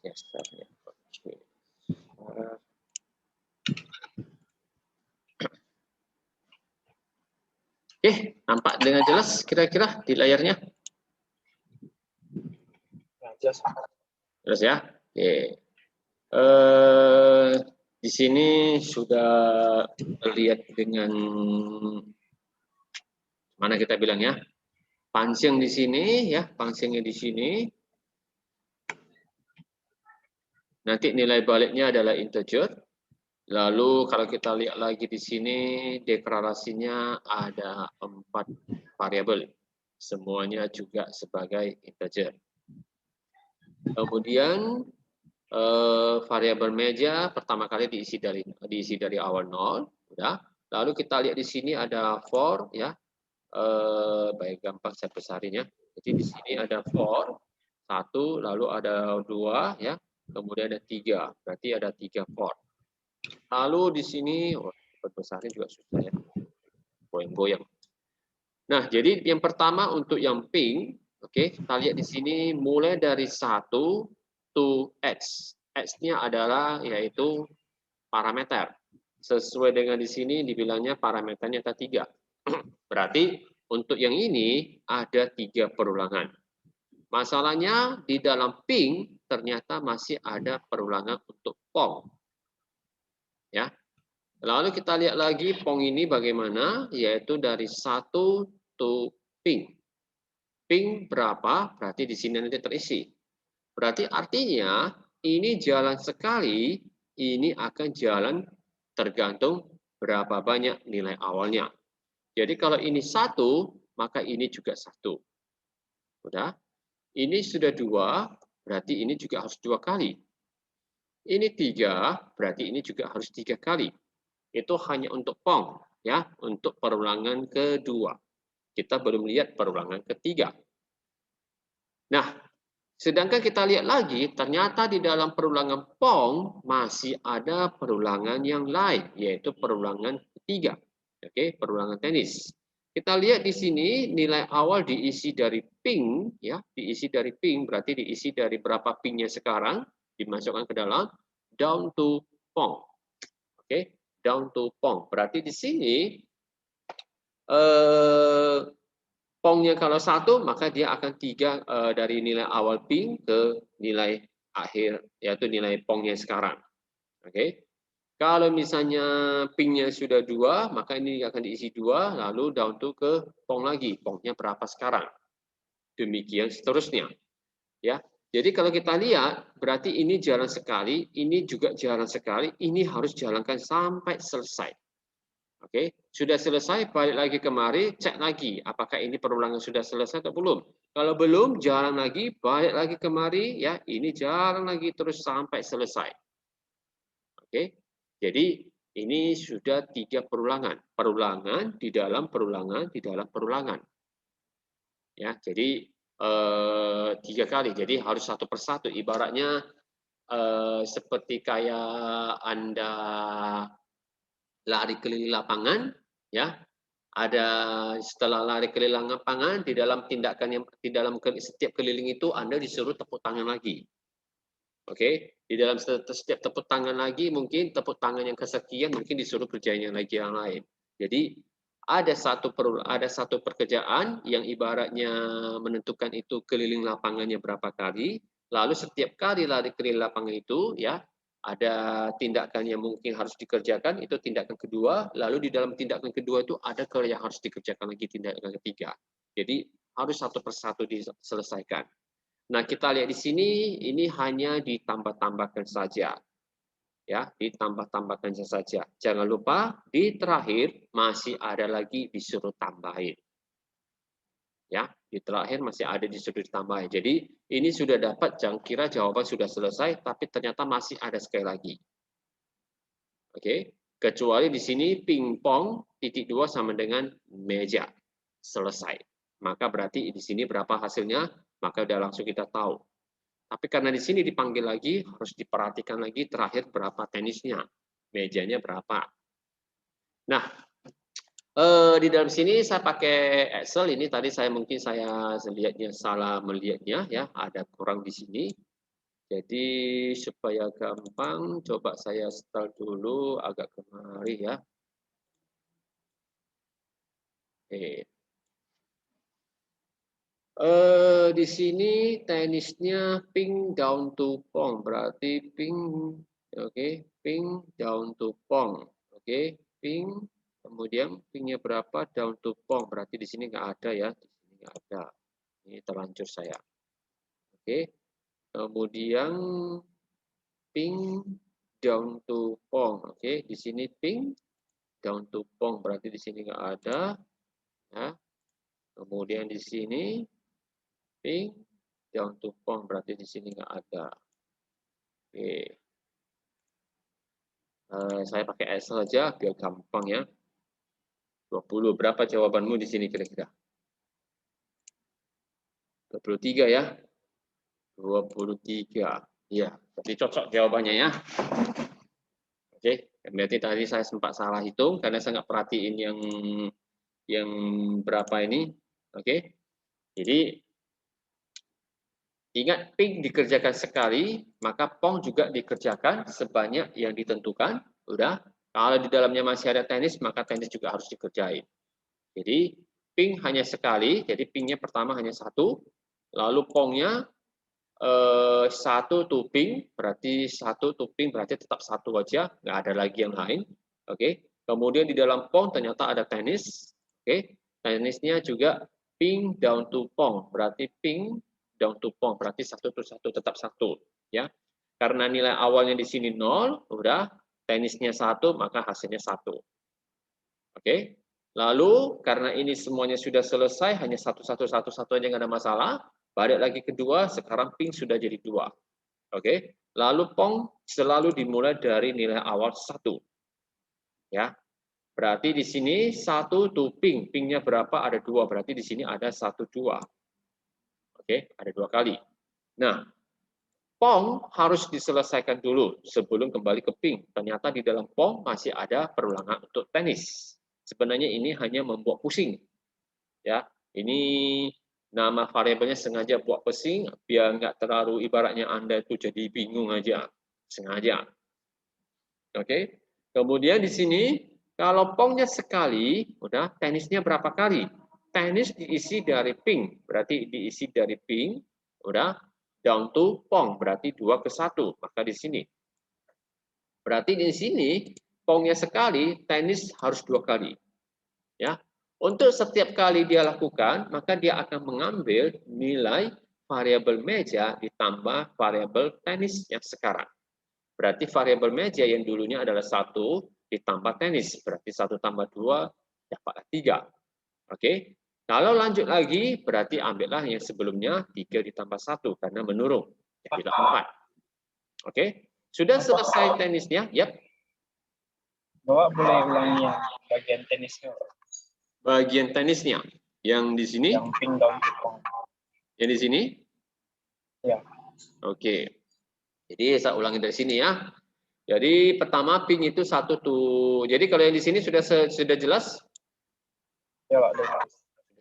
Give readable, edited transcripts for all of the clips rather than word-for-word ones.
gesernya. Oke, nampak dengan jelas kira-kira di layarnya? Jelas ya? Oke. Di sini sudah terlihat dengan mana kita bilang ya, pangsing di sini ya, pangsingnya di sini. Nanti nilai baliknya adalah integer. Lalu kalau kita lihat lagi di sini deklarasinya ada 4 variabel, semuanya juga sebagai integer. Kemudian variabel meja pertama kali diisi dari awal 0, udah. Lalu kita lihat di sini ada for ya, baik gampang saya besarin ya. Jadi di sini ada for 1, lalu ada 2 ya, kemudian ada 3, berarti ada 3 for. Lalu di sini, besarnya juga susah ya, goyang-goyang. Nah, jadi yang pertama untuk yang pink, oke, kita lihat di sini mulai dari 1 to x. X-nya adalah yaitu parameter. Sesuai dengan di sini dibilangnya parameternya ada 3. Berarti untuk yang ini ada 3 perulangan. Masalahnya di dalam pink ternyata masih ada perulangan untuk pong. Ya. Lalu kita lihat lagi pong ini bagaimana, yaitu dari 1 to pink. Pink berapa? Berarti di sini nanti terisi. Berarti artinya ini jalan sekali, ini akan jalan tergantung berapa banyak nilai awalnya. Jadi kalau ini 1, maka ini juga 1. Udah? Ini sudah 2, berarti ini juga harus 2 kali. Ini 3, berarti ini juga harus 3 kali. Itu hanya untuk pong, ya, untuk perulangan kedua. Kita belum lihat perulangan ketiga. Nah, sedangkan kita lihat lagi, ternyata di dalam perulangan pong masih ada perulangan yang lain, yaitu perulangan ketiga. Oke, perulangan tenis. Kita lihat di sini nilai awal diisi dari pink, ya, diisi dari pink, berarti diisi dari berapa pinknya sekarang, dimasukkan ke dalam down to pong. Oke, down to pong. Berarti di sini pongnya kalau 1, maka dia akan 3 dari nilai awal pink ke nilai akhir, yaitu nilai pongnya sekarang. Oke. Kalau misalnya pinknya sudah 2, maka ini akan diisi 2, lalu down to ke pong lagi. Pongnya berapa sekarang? Demikian seterusnya. Ya. Jadi kalau kita lihat, berarti ini jalan sekali, ini juga jalan sekali, ini harus jalankan sampai selesai. Oke, sudah selesai, balik lagi kemari, cek lagi apakah ini perulangan sudah selesai atau belum. Kalau belum, jalan lagi, balik lagi kemari, ya ini jalan lagi terus sampai selesai. Oke, jadi ini sudah 3 perulangan, perulangan di dalam perulangan di dalam perulangan. Ya, jadi 3 kali, jadi harus satu persatu. Ibaratnya seperti kayak Anda lari keliling lapangan, ya. Ada setelah lari keliling lapangan, di dalam tindakan yang di dalam setiap keliling itu Anda disuruh tepuk tangan lagi. Oke, di dalam setiap tepuk tangan lagi mungkin tepuk tangan yang kesekian mungkin disuruh kerjain yang lagi yang lain. Jadi ada satu pekerjaan yang ibaratnya menentukan itu keliling lapangannya berapa kali, lalu setiap kali lari keliling lapangan itu ya ada tindakan yang mungkin harus dikerjakan, itu tindakan kedua, lalu di dalam tindakan kedua itu ada yang harus dikerjakan lagi tindakan ketiga. Jadi harus satu persatu diselesaikan. Nah, kita lihat di sini ini hanya ditambah-tambahkan saja. Ya, ditambah-tambahkan saja. Jangan lupa di terakhir masih ada lagi disuruh tambahin. Ya, di terakhir masih ada disuruh ditambahin. Jadi ini sudah dapat, jangan kira jawaban sudah selesai, tapi ternyata masih ada sekali lagi. Oke, kecuali di sini pingpong titik 2 sama dengan meja. Selesai. Maka berarti di sini berapa hasilnya, maka udah langsung kita tahu. Tapi karena di sini dipanggil lagi, harus diperhatikan lagi terakhir berapa tenisnya, mejanya berapa. Nah, di dalam sini saya pakai Excel, ini tadi saya mungkin saya lihatnya salah melihatnya, ya ada kurang di sini. Jadi supaya gampang, coba saya start dulu agak kemari ya. Oke. Di sini tenisnya ping down to pong, berarti ping, oke, ping down to pong, oke, ping, kemudian pingnya berapa down to pong, berarti di sini nggak ada ya, di sini nggak ada, ini terlanjur saya, oke, kemudian ping down to pong, oke, di sini ping down to pong, berarti di sini nggak ada, ya, kemudian di sini ping down to pong, berarti di sini nggak ada. Oke. Saya pakai Excel saja biar gampang ya. 20. Berapa jawabanmu di sini kira-kira? 23 ya? 23. Iya, berarti cocok jawabannya ya. Oke, berarti tadi saya sempat salah hitung karena saya nggak perhatiin yang berapa ini. Oke. Jadi ingat ping dikerjakan sekali, maka pong juga dikerjakan sebanyak yang ditentukan. Udah. Kalau di dalamnya masih ada tenis, maka tenis juga harus dikerjain. Jadi ping hanya sekali, jadi pingnya pertama hanya satu, lalu pongnya satu tuping, berarti satu tuping berarti tetap satu aja, nggak ada lagi yang lain. Oke. Kemudian di dalam pong ternyata ada tenis. Oke. Tenisnya juga ping down to pong, berarti ping down to pong, berarti satu to satu tetap satu, ya. Karena nilai awalnya di sini 0, udah tenisnya satu, maka hasilnya satu. Oke. Lalu karena ini semuanya sudah selesai, hanya satu aja nggak ada masalah. Balik lagi kedua, sekarang ping sudah jadi 2. Oke. Lalu pong selalu dimulai dari nilai awal 1. Ya. Berarti di sini 1 to ping. Pingnya berapa? Ada 2. Berarti di sini ada 1, 2. Oke, ada 2 kali. Nah, pong harus diselesaikan dulu sebelum kembali ke ping. Ternyata di dalam pong masih ada perulangan untuk tenis. Sebenarnya ini hanya membuat pusing. Ya, ini nama variabelnya sengaja buat pusing biar nggak terlalu ibaratnya Anda itu jadi bingung aja. Sengaja. Oke. Kemudian di sini kalau pongnya sekali, udah tenisnya berapa kali? Tenis diisi dari ping, berarti diisi dari ping, udah down to pong, berarti 2 ke 1. Maka di sini. Berarti di sini pongnya sekali, tenis harus 2 kali. Ya. Untuk setiap kali dia lakukan, maka dia akan mengambil nilai variabel meja ditambah variabel tenis yang sekarang. Berarti variabel meja yang dulunya adalah 1 ditambah tenis. Berarti 1 tambah 2 dapatlah 3. Oke. Kalau lanjut lagi, berarti ambillah yang sebelumnya 3 ditambah 1 karena menurun. Jadilah 4. Oke. Sudah selesai tenisnya? Yap. Bapak boleh ulangi yang bagian tenisnya. Bagian tenisnya. Yang di sini? Yang ping down to pong. Yang di sini? Ya. Oke. Jadi saya ulangi dari sini ya. Jadi pertama ping itu 1 tuh. Jadi kalau yang di sini sudah jelas? Ya, Pak. Jelas.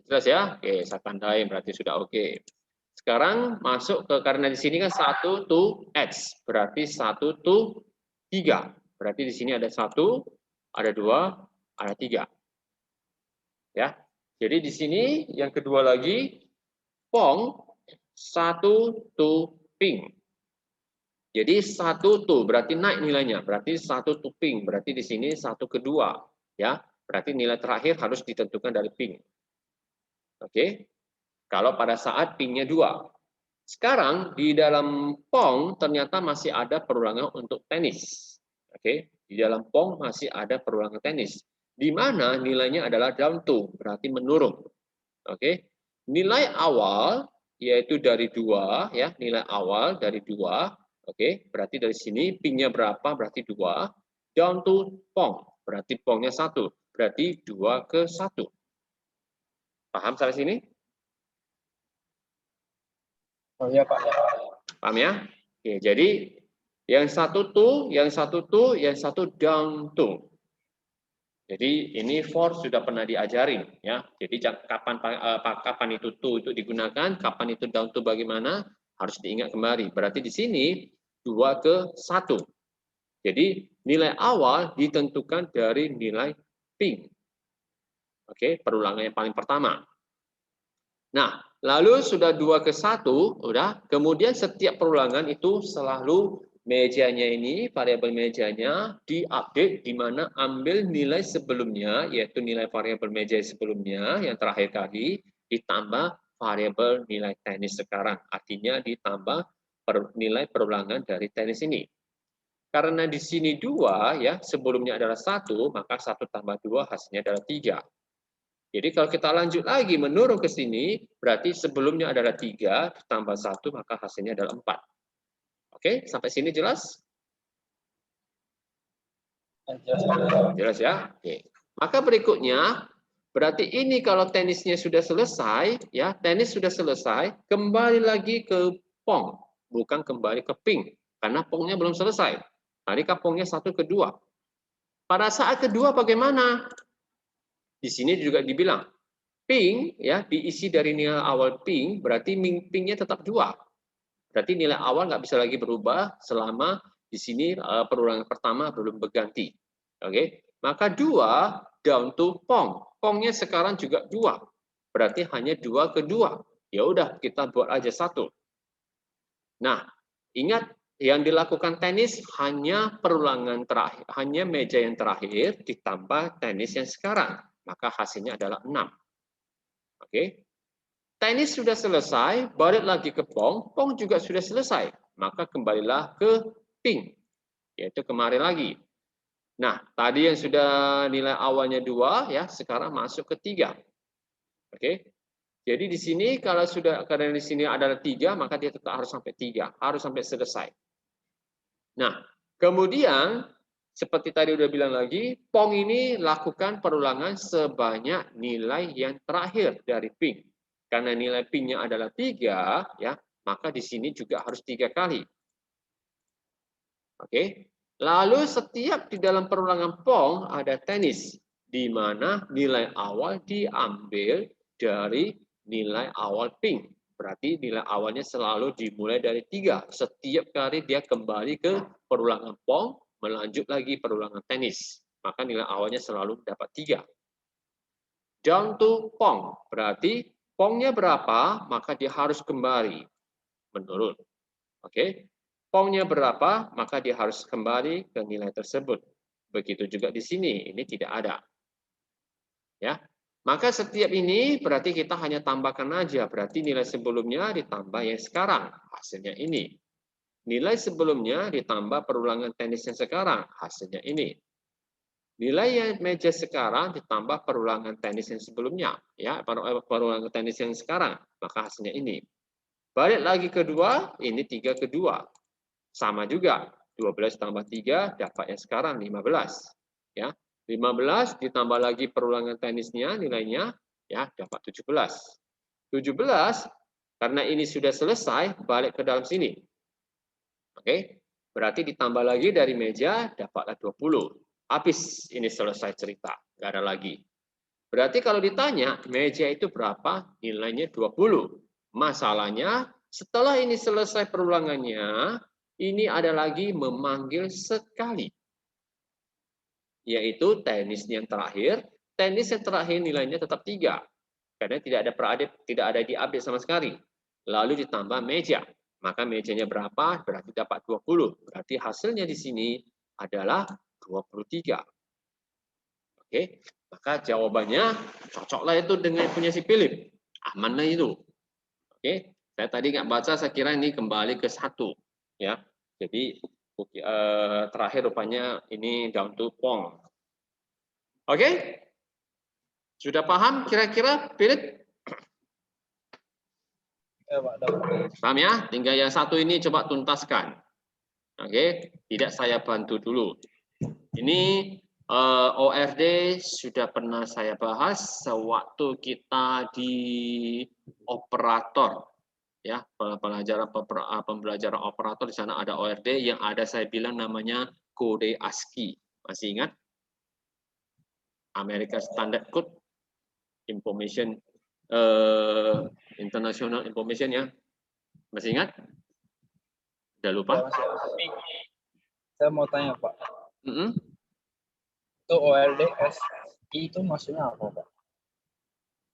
Jelas ya? Oke, saya tandai berarti sudah oke. Sekarang masuk ke karena di sini kan 1 to X, berarti 1 to 3. Berarti di sini ada 1, ada 2, ada 3. Ya. Jadi di sini yang kedua lagi pong 1 to ping. Jadi 1 to berarti naik nilainya, berarti 1 to ping, berarti di sini 1 ke 2, ya. Berarti nilai terakhir harus ditentukan dari ping. Oke. Kalau pada saat pingnya 2. Sekarang di dalam pong ternyata masih ada perulangan untuk tenis. Oke, di dalam pong masih ada perulangan tenis. Di mana nilainya adalah down to, berarti menurun. Oke. Nilai awal yaitu dari 2 ya, nilai awal dari 2. Oke, berarti dari sini pingnya berapa? Berarti 2. Down to pong, berarti pongnya 1. Berarti 2 ke 1. Paham sampai sini? Oh iya, Pak. Paham ya? Oke, jadi yang satu to, yang satu to, yang satu down to. Jadi ini for sudah pernah diajarin ya. Jadi kapan itu to itu digunakan, kapan itu down to bagaimana? Harus diingat kembali. Berarti di sini 2 ke 1. Jadi nilai awal ditentukan dari nilai ping. Oke, perulangan yang paling pertama. Nah, lalu sudah 2 ke 1, udah. Kemudian setiap perulangan itu selalu mejanya ini, variabel mejanya diupdate di mana ambil nilai sebelumnya, yaitu nilai variabel meja sebelumnya yang terakhir kali, ditambah variabel nilai tenis sekarang. Artinya ditambah nilai perulangan dari tenis ini. Karena di sini 2, ya, sebelumnya adalah 1, maka 1 tambah 2 hasilnya adalah 3. Jadi kalau kita lanjut lagi menurun ke sini, berarti sebelumnya adalah 3, ditambah 1, maka hasilnya adalah 4. Oke, sampai sini jelas? Jelas ya? Oke. Maka berikutnya, berarti ini kalau tenisnya sudah selesai, ya, tenis sudah selesai, kembali lagi ke pong, bukan kembali ke ping, karena pongnya belum selesai. Tadi kan pongnya 1 ke 2. Pada saat kedua bagaimana? Di sini juga dibilang, ping ya diisi dari nilai awal ping, berarti pingnya tetap 2. Berarti nilai awal nggak bisa lagi berubah selama di sini perulangan pertama belum berganti. Oke, maka 2 down to pong. Pongnya sekarang juga 2. Berarti hanya 2 ke 2. Ya udah kita buat aja 1. Nah, ingat yang dilakukan tenis hanya perulangan terakhir, hanya meja yang terakhir ditambah tenis yang sekarang. Maka hasilnya adalah 6. Oke. Tenis sudah selesai, balik lagi ke pong, pong juga sudah selesai. Maka kembalilah ke ping, yaitu kemarin lagi. Nah, tadi yang sudah nilai awalnya 2, ya, sekarang masuk ke 3. Oke. Jadi di sini kalau sudah, karena di sini adalah 3, maka dia tetap harus sampai 3, harus sampai selesai. Nah, kemudian seperti tadi udah bilang lagi, pong ini lakukan perulangan sebanyak nilai yang terakhir dari ping. Karena nilai pingnya adalah 3, ya, maka di sini juga harus 3 kali. Oke. Lalu setiap di dalam perulangan pong ada tenis, di mana nilai awal diambil dari nilai awal ping. Berarti nilai awalnya selalu dimulai dari 3. Setiap kali dia kembali ke perulangan pong, melanjut lagi perulangan tenis. Maka nilai awalnya selalu dapat 3. Down to pong, berarti pongnya berapa, maka dia harus kembali menurun. Oke, pongnya berapa, maka dia harus kembali ke nilai tersebut. Begitu juga di sini, ini tidak ada. Ya, maka setiap ini berarti kita hanya tambahkan aja, berarti nilai sebelumnya ditambah yang sekarang, hasilnya ini. Nilai sebelumnya ditambah perulangan tenis yang sekarang, hasilnya ini. Nilai yang meja sekarang ditambah perulangan tenis yang sebelumnya, ya, perulangan tenis yang sekarang, maka hasilnya ini. Balik lagi ke 2, ini 3 ke 2. Sama juga, 12 tambah 3 dapat yang sekarang 15. Ya, 15 ditambah lagi perulangan tenisnya nilainya, ya, dapat 17. 17 karena ini sudah selesai, balik ke dalam sini. Oke, berarti ditambah lagi dari meja dapatlah 20. Habis ini selesai cerita, nggak ada lagi. Berarti kalau ditanya meja itu berapa, nilainya 20. Masalahnya setelah ini selesai perulangannya, ini ada lagi memanggil sekali. Yaitu tenis yang terakhir. Tenis yang terakhir nilainya tetap 3. Karena tidak ada perupdate, tidak ada diupdate sama sekali. Lalu ditambah meja. Maka mejanya berapa? Berarti dapat 20. Berarti hasilnya di sini adalah 23. Oke, maka jawabannya cocoklah itu dengan punya si Philip. Amanlah itu. Oke, saya tadi nggak baca, saya kira ini kembali ke 1. Ya, jadi terakhir rupanya ini down to pong. Oke, sudah paham kira-kira Philip? Ya, Pak. Paham ya? Tinggal yang 1 ini coba tuntaskan. Oke, tidak saya bantu dulu. Ini ORD sudah pernah saya bahas sewaktu kita di operator, ya, pembelajaran operator. Di sana ada ORD yang ada saya bilang namanya kode ASCII. Masih ingat? American Standard Code Information, International Information, ya. Masih ingat? Udah lupa? Ya, masih. Tapi saya mau tanya Pak, itu OLD SI itu maksudnya apa Pak?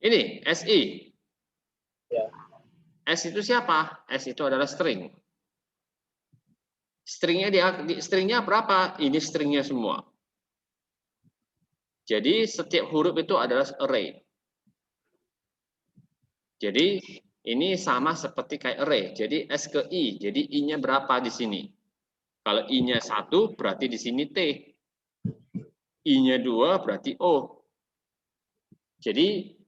Ini SI. Ya. S itu siapa? S itu adalah string. Stringnya berapa? Ini stringnya semua. Jadi setiap huruf itu adalah array. Jadi ini sama seperti kayak array. Jadi S ke I. Jadi I-nya berapa di sini? Kalau I-nya 1 berarti di sini T. I-nya 2 berarti O. Jadi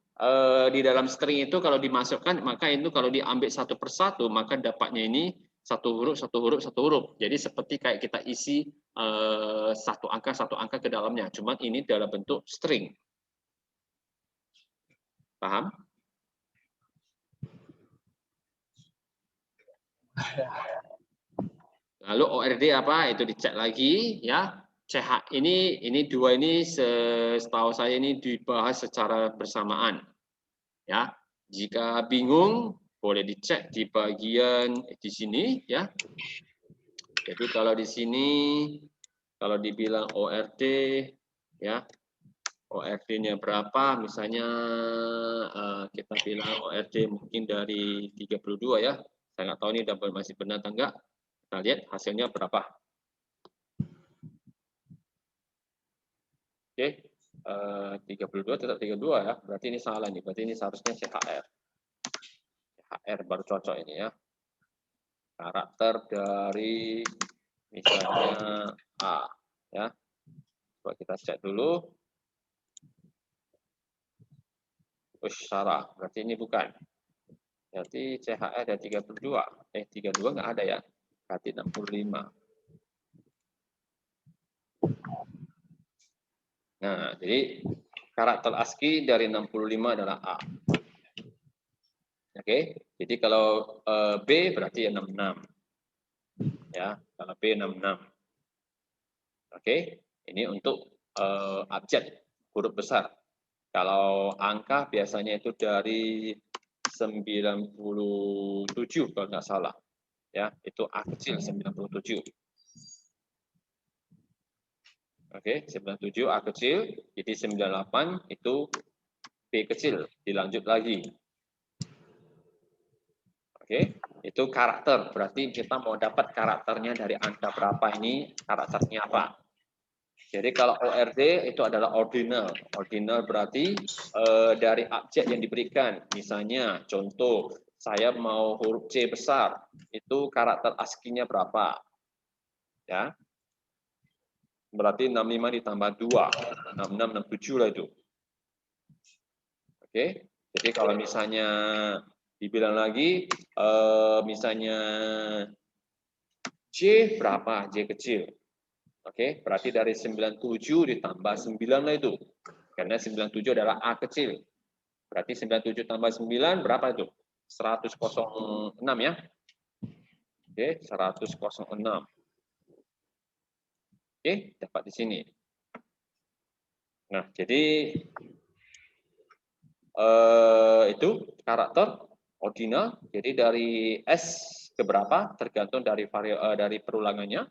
di dalam string itu kalau dimasukkan, maka itu kalau diambil satu persatu, maka dapatnya ini satu huruf, satu huruf, satu huruf. Jadi seperti kayak kita isi satu angka ke dalamnya. Cuman ini dalam bentuk string. Paham? Lalu ORD apa? Itu dicek lagi ya. CH ini dua ini setahu saya ini dibahas secara bersamaan. Ya. Jika bingung boleh dicek di bagian di sini ya. Jadi kalau di sini kalau dibilang ORD ya. ORD-nya berapa? Misalnya kita bilang ORD mungkin dari 32 ya. Saya nggak tahu ini masih benar atau enggak. Kita lihat hasilnya berapa. Oke, 32 tetap 32 ya. Berarti ini salah nih. Berarti ini seharusnya CHR. CHR baru cocok ini ya. Karakter dari misalnya A ya. Coba kita cek dulu. Salah. Berarti ini bukan. Berarti CHR ada 32. 32 nggak ada ya. Berarti 65. Nah, jadi karakter ASCII dari 65 adalah A. Oke, jadi kalau B berarti 66. Ya, kalau B 66. Oke, ini untuk abjad huruf besar. Kalau angka biasanya itu dari 97 kalau nggak salah. Ya, itu A kecil 97. Oke, 97 A kecil, jadi 98 itu B kecil, dilanjut lagi. Oke, itu karakter, berarti kita mau dapat karakternya dari angka berapa ini, karakternya apa. Jadi kalau ORD itu adalah ordinal. Ordinal berarti dari abjad yang diberikan. Misalnya, contoh, saya mau huruf C besar, itu karakter ASCII-nya berapa? Ya, berarti 65 ditambah 2, 66, 67 lah itu. Oke, jadi kalau misalnya dibilang lagi, misalnya J berapa? J kecil. Oke, berarti dari 97 ditambah 9 lah itu. Karena 97 adalah A kecil. Berarti 97 tambah 9 berapa itu? 106 ya. Oke, 106. Oke, dapat di sini. Nah, jadi itu karakter ordinal. Jadi dari S ke berapa tergantung dari dari perulangannya.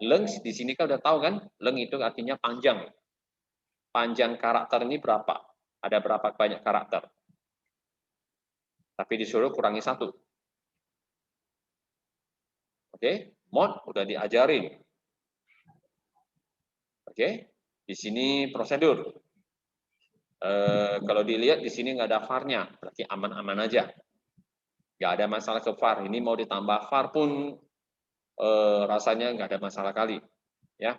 Length di sini kan udah tahu kan? Length itu artinya panjang. Panjang karakter ini berapa? Ada berapa banyak karakter? Tapi disuruh kurangi 1. Oke, mod udah diajarin. Oke, di sini prosedur. Kalau dilihat di sini nggak ada var-nya, berarti aman-aman aja. Nggak ada masalah ke var. Ini mau ditambah var pun rasanya nggak ada masalah kali. Ya,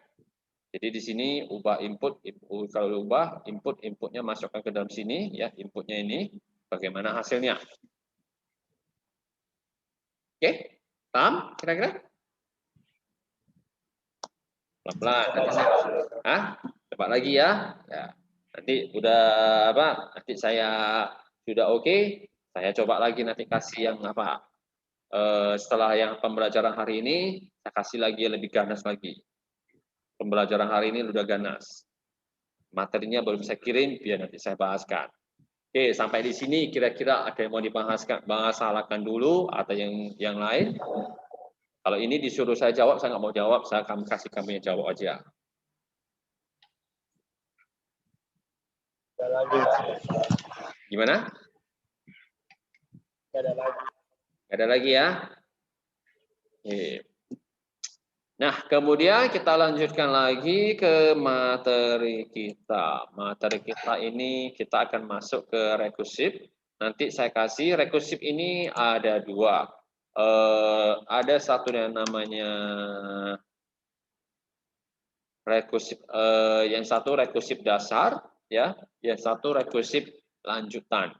jadi di sini ubah input, kalau ubah inputnya masukkan ke dalam sini, ya inputnya ini, bagaimana hasilnya? Oke, paham kira-kira? Pelan-pelan. Coba lagi ya. Ya. Nanti udah apa? Nanti saya sudah oke, saya coba lagi nanti kasih yang apa? Setelah yang pembelajaran hari ini, saya kasih lagi yang lebih ganas lagi. Pembelajaran hari ini udah ganas. Materinya belum saya kirim, biar nanti saya bahaskan. Oke, sampai di sini kira-kira ada yang mau bahas dulu atau yang lain? Kalau ini disuruh saya jawab, saya nggak mau jawab, saya akan kasih kami yang jawab aja. Ada lagi. Gimana? Ada lagi. Ada lagi ya? Oke. Nah, kemudian kita lanjutkan lagi ke materi kita. Materi kita ini kita akan masuk ke rekursif. Nanti saya kasih rekursif ini ada dua. Ada satu yang namanya rekursif, yang satu rekursif dasar, ya, yang satu rekursif lanjutan.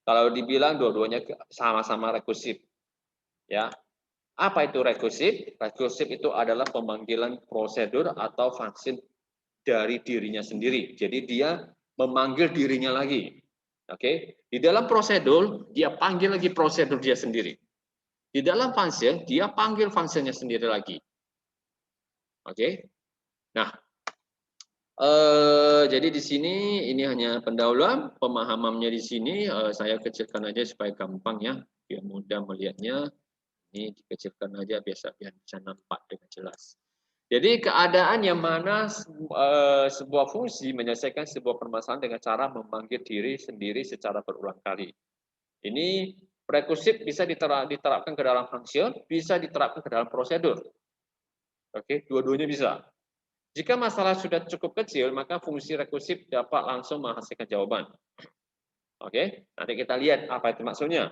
Kalau dibilang dua-duanya sama-sama rekursif, ya. Apa itu rekursif? Rekursif itu adalah pemanggilan prosedur atau function dari dirinya sendiri. Jadi dia memanggil dirinya lagi. Oke, di dalam prosedur dia panggil lagi prosedur dia sendiri. Di dalam function dia panggil functionnya sendiri lagi. Oke. Nah, jadi di sini ini hanya pendahuluan, pemahamannya di sini saya kecilkan aja supaya gampang ya, biar mudah melihatnya. Ini dikecilkan aja biar bisa nampak dengan jelas. Jadi keadaan yang mana sebuah fungsi menyelesaikan sebuah permasalahan dengan cara memanggil diri sendiri secara berulang kali. Ini rekursif bisa diterapkan ke dalam function, bisa diterapkan ke dalam prosedur. Oke, dua-duanya bisa. Jika masalah sudah cukup kecil, maka fungsi rekursif dapat langsung menghasilkan jawaban. Oke, nanti kita lihat apa itu maksudnya.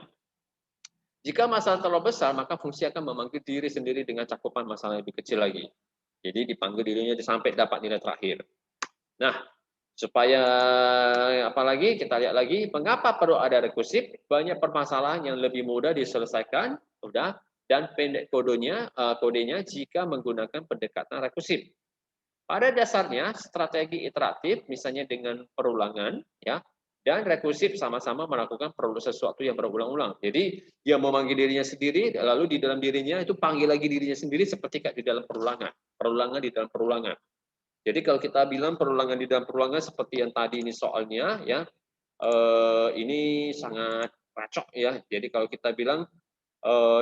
Jika masalah terlalu besar, maka fungsi akan memanggil diri sendiri dengan cakupan masalah yang lebih kecil lagi. Jadi dipanggil dirinya sampai dapat nilai terakhir. Nah, supaya apalagi kita lihat lagi, mengapa perlu ada rekursif? Banyak permasalahan yang lebih mudah diselesaikan, udah, dan pendek kodenya jika menggunakan pendekatan rekursif. Pada dasarnya, strategi iteratif, misalnya dengan perulangan, ya, dan rekursif sama-sama melakukan sesuatu yang berulang-ulang. Jadi dia memanggil dirinya sendiri, lalu di dalam dirinya itu panggil lagi dirinya sendiri seperti kayak di dalam perulangan di dalam perulangan. Jadi kalau kita bilang perulangan di dalam perulangan seperti yang tadi ini soalnya, ya, ini sangat racok ya. Jadi kalau kita bilang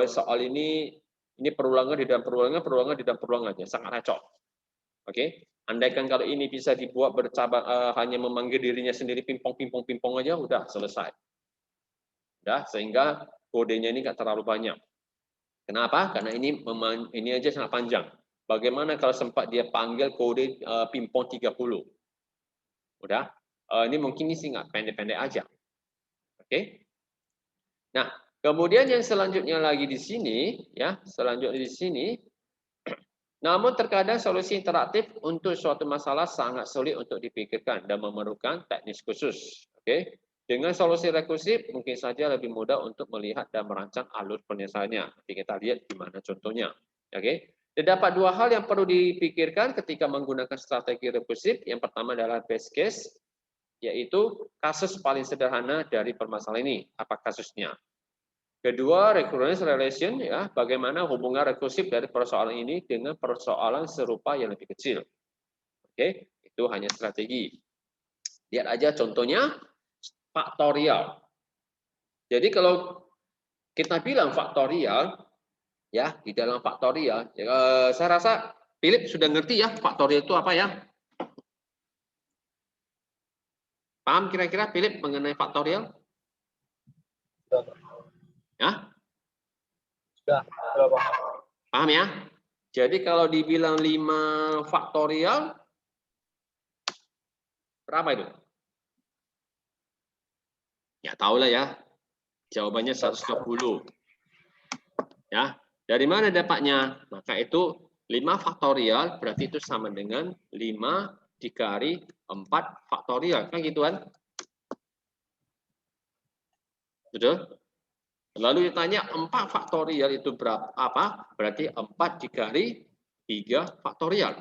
soal ini perulangan di dalam perulangan di dalam perulangan, ya, sangat racok. Oke. Andaikan kalau ini bisa dibuat bercabang, hanya memanggil dirinya sendiri pimpong aja udah selesai. Udah, sehingga kodenya ini nggak terlalu banyak. Kenapa? Karena ini aja sangat panjang. Bagaimana kalau sempat dia panggil kode pimpong 30? Udah, ini mungkin ini sih nggak pendek-pendek aja. Oke. Nah, kemudian yang selanjutnya lagi di sini, ya, selanjutnya di sini, namun terkadang solusi interaktif untuk suatu masalah sangat sulit untuk dipikirkan dan memerlukan teknis khusus. Oke, dengan solusi rekursif mungkin saja lebih mudah untuk melihat dan merancang alur penyelesaiannya. Nanti kita lihat gimana contohnya. Oke, terdapat dua hal yang perlu dipikirkan ketika menggunakan strategi rekursif. Yang pertama adalah base case, yaitu kasus paling sederhana dari permasalahan ini. Apa kasusnya? Kedua, recurrence relation, ya, bagaimana hubungan rekursif dari persoalan ini dengan persoalan serupa yang lebih kecil. Oke, itu hanya strategi. Lihat aja contohnya, faktorial. Jadi kalau kita bilang faktorial, ya, di dalam faktorial, ya, saya rasa Philip sudah ngerti ya, faktorial itu apa ya? Paham kira-kira Philip mengenai faktorial? Ya? Sudah Paham ya? Jadi kalau dibilang 5 faktorial, berapa itu? Ya tahu lah ya. Jawabannya 120. Ya. Dari mana dapatnya? Maka itu 5 faktorial berarti itu sama dengan 5 dikali 4 faktorial. Kan gitu kan? Betul? Lalu ditanya 4 faktorial itu berapa? Apa? Berarti 4 dikali 3 faktorial.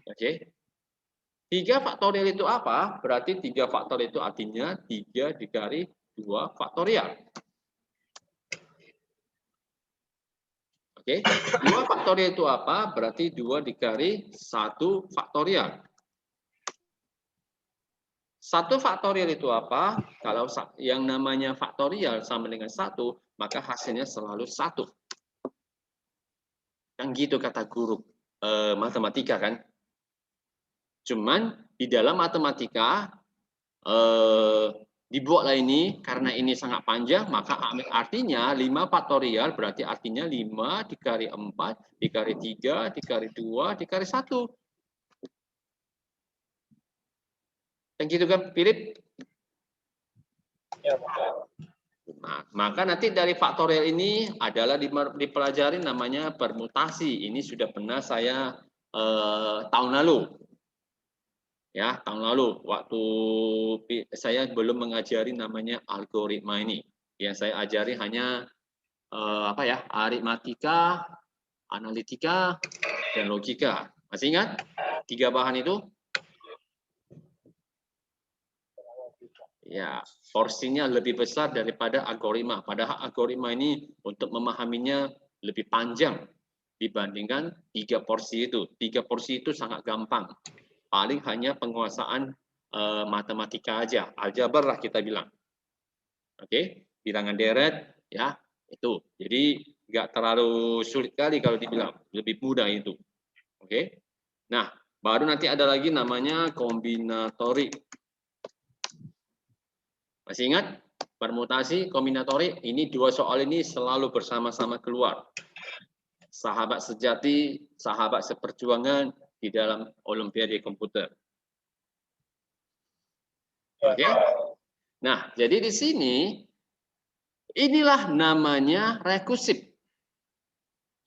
Oke. 3 faktorial itu apa? Berarti 3 faktorial itu artinya 3 dikali 2 faktorial. Oke. 2 faktorial itu apa? Berarti 2 dikali 1 faktorial. 1 faktorial itu apa? Kalau yang namanya faktorial sama dengan 1, maka hasilnya selalu 1. Kan gitu kata guru matematika kan. Cuman di dalam matematika dibuatlah ini karena ini sangat panjang, maka artinya 5 faktorial berarti artinya 5 dikali 4 dikali 3 dikali 2 dikali 1. Yang gitu kan, Philip? Ya, Pak. Nah, maka nanti dari faktorial ini adalah dipelajari namanya permutasi. Ini sudah pernah saya tahun lalu. Ya, tahun lalu waktu saya belum mengajari namanya algoritma ini. Yang saya ajari hanya apa ya? Aritmatika, analitika, dan logika. Masih ingat? 3 bahan itu? Ya, porsinya lebih besar daripada algoritma. Padahal algoritma ini untuk memahaminya lebih panjang dibandingkan 3 porsi itu. 3 porsi itu sangat gampang. Paling hanya penguasaan matematika aja, aljabar lah kita bilang. Oke, bilangan deret ya, itu. Jadi nggak terlalu sulit kali kalau dibilang, lebih mudah itu. Oke. Nah, baru nanti ada lagi namanya kombinatorik. Masih ingat? Permutasi, kombinatorik, ini 2 soal ini selalu bersama-sama keluar. Sahabat sejati, sahabat seperjuangan di dalam Olimpiade komputer. Oke? Nah, jadi di sini inilah namanya rekursif.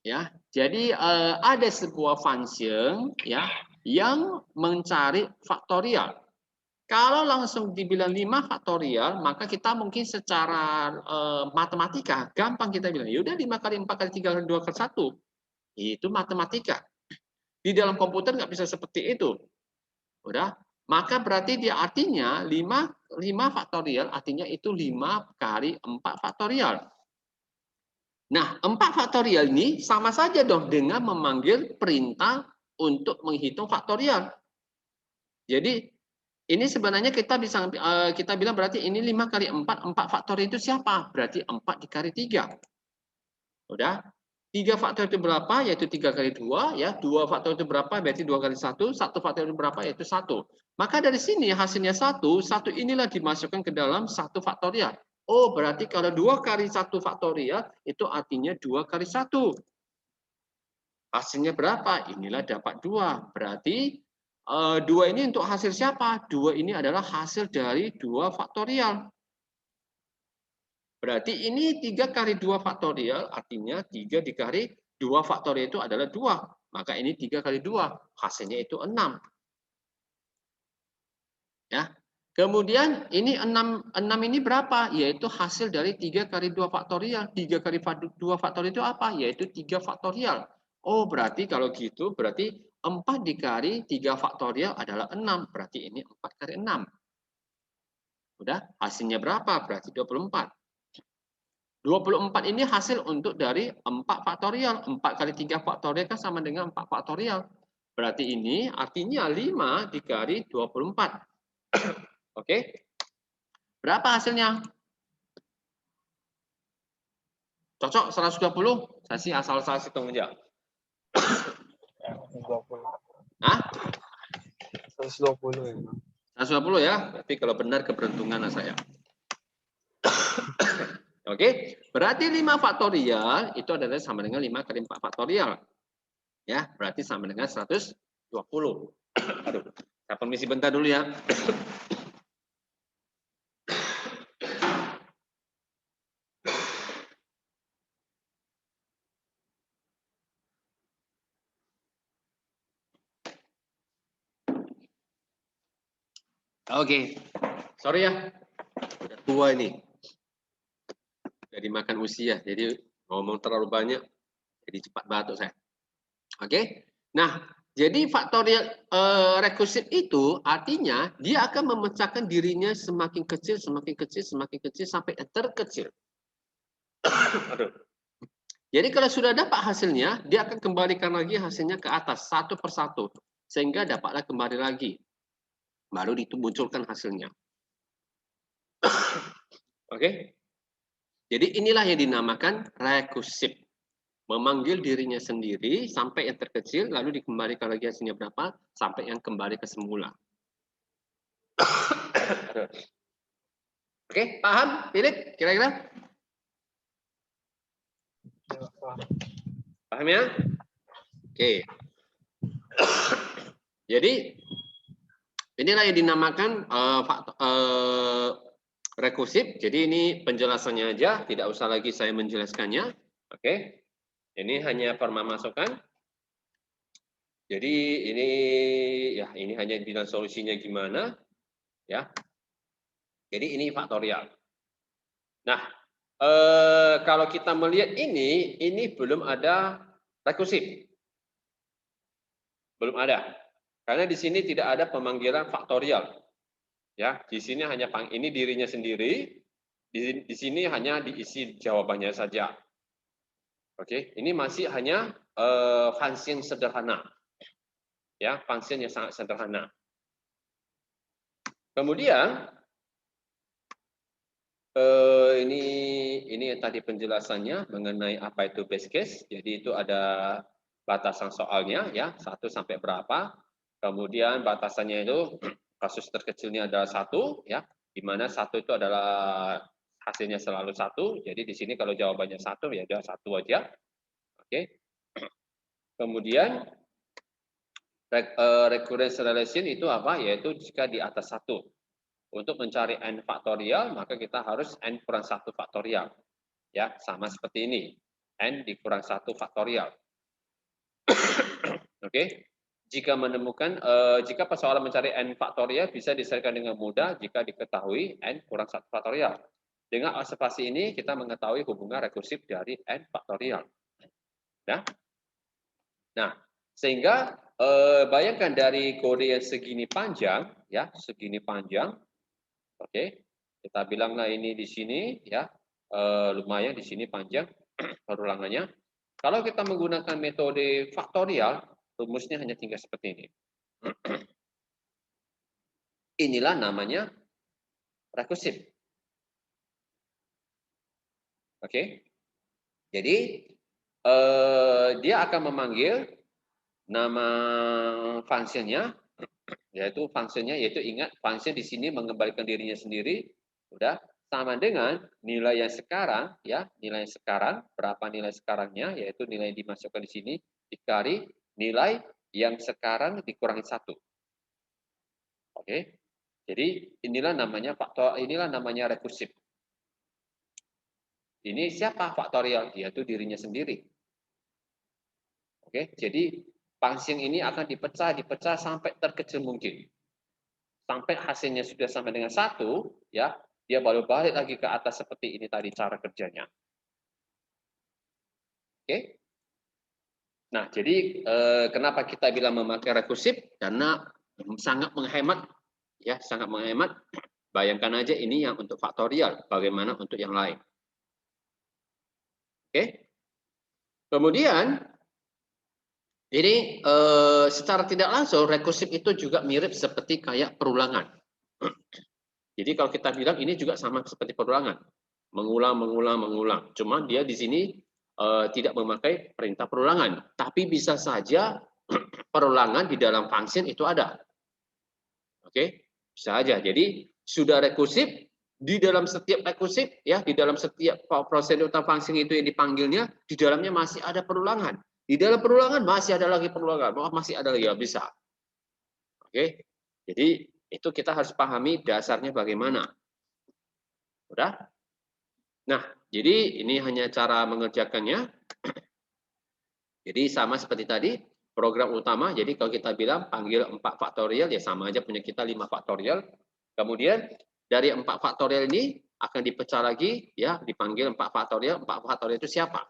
Ya. Jadi ada sebuah function ya yang mencari faktorial. Kalau langsung dibilang 5 faktorial, maka kita mungkin secara matematika gampang kita bilang, ya udah 5 kali 4 kali 3 kali 2 kali 1. Itu matematika. Di dalam komputer nggak bisa seperti itu. Udah, maka berarti dia artinya 5 faktorial artinya itu 5 kali 4 faktorial. Nah, 4 faktorial ini sama saja dong dengan memanggil perintah untuk menghitung faktorial. Jadi ini sebenarnya kita bisa kita bilang berarti ini 5 kali 4 faktorial itu siapa? Berarti 4 dikali 3. Udah? 3 faktorial itu berapa? Yaitu 3 kali 2 ya. 2 faktorial itu berapa? Berarti 2 kali 1. 1 faktorial itu berapa? Yaitu 1. Maka dari sini hasilnya 1, 1 inilah dimasukkan ke dalam 1 faktorial. Oh, berarti kalau 2 kali 1 faktorial itu artinya 2 kali 1. Hasilnya berapa? Inilah dapat 2. Berarti 2 ini untuk hasil siapa? 2 ini adalah hasil dari 2 faktorial. Berarti ini 3 kali 2 faktorial, artinya 3 dikali 2 faktorial itu adalah 2. Maka ini 3 kali 2, hasilnya itu 6. Ya. Kemudian ini 6 ini berapa? Yaitu hasil dari 3 kali 2 faktorial. 3 kali 2 faktorial itu apa? Yaitu 3 faktorial. Oh, berarti kalau gitu berarti 4 dikali 3 faktorial adalah 6. Berarti ini 4 kali 6. Udah, hasilnya berapa? Berarti 24. 24 ini hasil untuk dari 4 faktorial. 4 kali 3 faktorial kan sama dengan 4 faktorial. Berarti ini artinya 5 dikali 24. Oke. Berapa hasilnya? Cocok 120? Saya sih asal saya hitung aja. 120. Hah? 120 ya. 120 ya. Berarti kalau benar keberuntungan saya. Oke. Berarti 5 faktorial itu adalah sama dengan 5 kali 4 faktorial. Ya, berarti sama dengan 120. Aduh, saya permisi bentar dulu ya. Oke, sorry ya, udah tua ini, udah dimakan usia, jadi ngomong terlalu banyak, jadi cepat batuk saya. Oke, nah jadi faktorial rekursif itu artinya dia akan memecahkan dirinya semakin kecil, semakin kecil, semakin kecil sampai terkecil. Aduh. Jadi kalau sudah dapat hasilnya, dia akan kembalikan lagi hasilnya ke atas satu persatu, sehingga dapatlah kembali lagi. baru dimunculkan hasilnya. Oke. Jadi inilah yang dinamakan rekursif. Memanggil dirinya sendiri sampai yang terkecil, lalu dikembalikan lagi hasilnya berapa, sampai yang kembali ke semula. Oke, paham, Philip? Kira-kira? Paham ya? Oke. Jadi, inilah yang dinamakan rekursif. Jadi ini penjelasannya aja, tidak usah lagi saya menjelaskannya. Oke. Ini hanya forma masukan. Jadi ini hanya bilang solusinya gimana, ya. Jadi ini faktorial. Nah, kalau kita melihat ini belum ada rekursif, belum ada, karena di sini tidak ada pemanggilan faktorial. Ya, di sini hanya ini dirinya sendiri, di sini hanya diisi jawabannya saja. Oke, ini masih hanya function sederhana. Ya, function yang sangat sederhana. Kemudian ini tadi penjelasannya mengenai apa itu base case. Jadi itu ada batasan soalnya ya, 1 sampai berapa. Kemudian batasannya itu kasus terkecilnya adalah 1 ya, di mana 1 itu adalah hasilnya selalu 1. Jadi di sini kalau jawabannya 1 ya udah 1 aja. Oke. Kemudian recurrence relation itu apa? Yaitu jika di atas 1. Untuk mencari n faktorial, maka kita harus n kurang 1 faktorial. Ya, sama seperti ini. N dikurang 1 faktorial. Oke. Jika menemukan, jika persoalan mencari n faktorial bisa diselesaikan dengan mudah jika diketahui n kurang 1 faktorial. Dengan observasi ini, kita mengetahui hubungan rekursif dari n faktorial. Ya. Nah, sehingga bayangkan dari kode yang segini panjang, ya, segini panjang, oke, kita bilanglah ini di sini, ya, lumayan di sini panjang perulangannya. Kalau kita menggunakan metode faktorial, rumusnya hanya tinggal seperti ini. Inilah namanya rekursif. Oke, jadi dia akan memanggil nama fungsinya, yaitu ingat function di sini mengembalikan dirinya sendiri, udah sama dengan nilai yang sekarang, ya, nilai yang sekarang, berapa nilai sekarangnya, yaitu nilai yang dimasukkan di sini dikali nilai yang sekarang dikurangi 1. Oke, jadi inilah namanya rekursif. Ini siapa faktorial? Yaitu dirinya sendiri. Oke, jadi function ini akan dipecah sampai terkecil mungkin. Sampai hasilnya sudah sampai dengan 1, ya, dia baru balik lagi ke atas seperti ini tadi cara kerjanya. Oke. Nah, jadi kenapa kita bilang memakai rekursif? Karena sangat menghemat, ya, sangat menghemat. Bayangkan aja ini yang untuk faktorial, bagaimana untuk yang lain. Oke. Kemudian ini secara tidak langsung rekursif itu juga mirip seperti kayak perulangan. Jadi kalau kita bilang ini juga sama seperti perulangan, mengulang. Cuma dia di sini tidak memakai perintah perulangan, tapi bisa saja perulangan di dalam function itu ada. Oke, bisa aja. Jadi sudah rekursif, di dalam setiap rekursif, ya, di dalam setiap prosedur function itu yang dipanggilnya, di dalamnya masih ada perulangan. Di dalam perulangan masih ada lagi perulangan, masih ada lagi, ya bisa. Oke, jadi itu kita harus pahami dasarnya bagaimana. Udah? Nah, jadi ini hanya cara mengerjakannya. Jadi sama seperti tadi, program utama, jadi kalau kita bilang panggil 4 faktorial, ya sama aja punya kita 5 faktorial. Kemudian dari 4 faktorial ini akan dipecah lagi, ya, dipanggil 4 faktorial. 4 faktorial itu siapa?